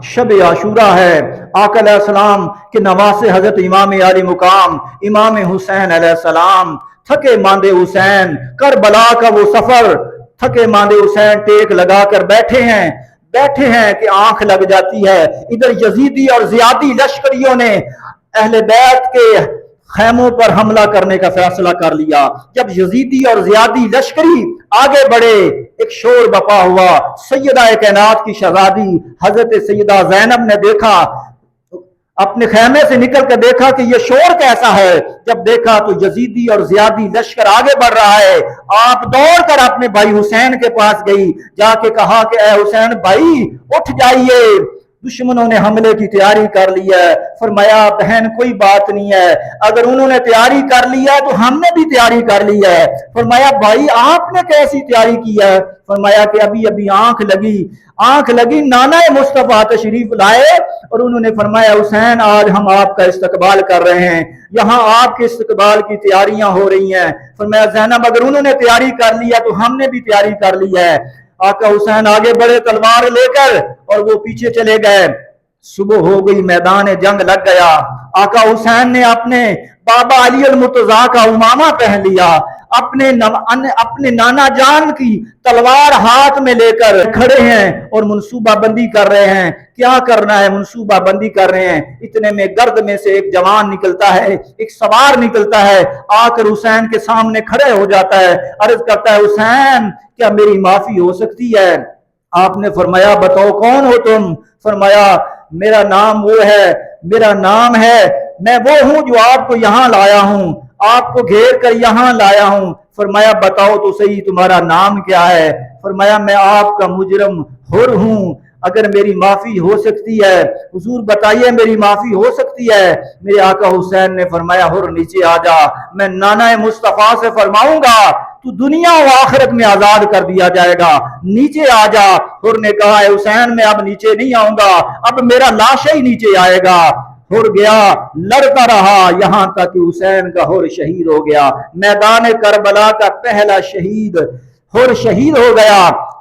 شب عاشورہ ہے، آقا علیہ السلام کے نواسے حضرت امام علی مقام امام حسین علیہ السلام، تھکے ماندے حسین، کربلا کا وہ سفر، تھکے ماندے حسین ٹیک لگا کر بیٹھے ہیں کہ آنکھ لگ جاتی ہے۔ ادھر یزیدی اور زیادی لشکریوں نے اہل بیت کے خیموں پر حملہ کرنے کا فیصلہ کر لیا۔ جب یزیدی اور زیادی لشکری آگے بڑھے، ایک شور بپا ہوا۔ سیدہ کائنات کی شہزادی حضرت سیدہ زینب نے دیکھا، اپنے خیمے سے نکل کر دیکھا کہ یہ شور کیسا ہے۔ جب دیکھا تو یزیدی اور زیادی لشکر آگے بڑھ رہا ہے۔ آپ دوڑ کر اپنے بھائی حسین کے پاس گئی، جا کے کہا کہ اے حسین بھائی اٹھ جائیے، دشمنوں نے حملے کی تیاری کر لی ہے۔ فرمایا بہن کوئی بات نہیں ہے، اگر انہوں نے تیاری کر لی ہے تو ہم نے بھی تیاری کر لی ہے۔ فرمایا بھائی آپ نے کیسی تیاری کی ہے؟ فرمایا کہ ابھی آنکھ لگی نانا مصطفیٰ تشریف لائے اور انہوں نے فرمایا حسین آج ہم آپ کا استقبال کر رہے ہیں، یہاں آپ کے استقبال کی تیاریاں ہو رہی ہیں۔ فرمایا زینب اگر انہوں نے تیاری کر لی ہے تو ہم نے بھی تیاری کر لی ہے۔ آقا حسین آگے بڑھے تلوار لے کر اور وہ پیچھے چلے گئے۔ صبح ہو گئی، میدان جنگ لگ گیا۔ آقا حسین نے اپنے بابا علی المرتضیٰ کا امامہ پہن لیا، اپنے نانا جان کی تلوار ہاتھ میں لے کر کھڑے ہیں اور منصوبہ بندی کر رہے ہیں۔ کیا کرنا ہے؟ منصوبہ بندی کر رہے ہیں۔ اتنے میں گرد میں سے ایک جوان نکلتا ہے، ایک سوار نکلتا ہے، آ کر حسین کے سامنے کھڑے ہو جاتا ہے، عرض کرتا ہے حسین کیا میری معافی ہو سکتی ہے؟ آپ نے فرمایا بتاؤ کون ہو تم؟ فرمایا میرا نام ہے، میں وہ ہوں جو آپ کو یہاں لایا ہوں، آپ کو گھیر کر یہاں لایا ہوں۔ فرمایا بتاؤ تو صحیح تمہارا نام کیا ہے؟ فرمایا میں آپ کا مجرم حر ہوں، اگر میری معافی ہو سکتی ہے حضور بتائیے میری معافی ہو سکتی ہے؟ میرے آقا حسین نے فرمایا حر نیچے آ جا، میں نانا مصطفیٰ سے فرماؤں گا تو دنیا و آخرت میں آزاد کر دیا جائے گا، نیچے آ جا۔ حر نے کہا ہے حسین میں اب نیچے نہیں آؤں گا، اب میرا لاشا ہی نیچے آئے گا۔ حر گیا، لڑتا رہا یہاں تک کہ حسین کا حر شہید ہو گیا۔ میدان کربلا کا پہلا شہید حر شہید ہو گیا۔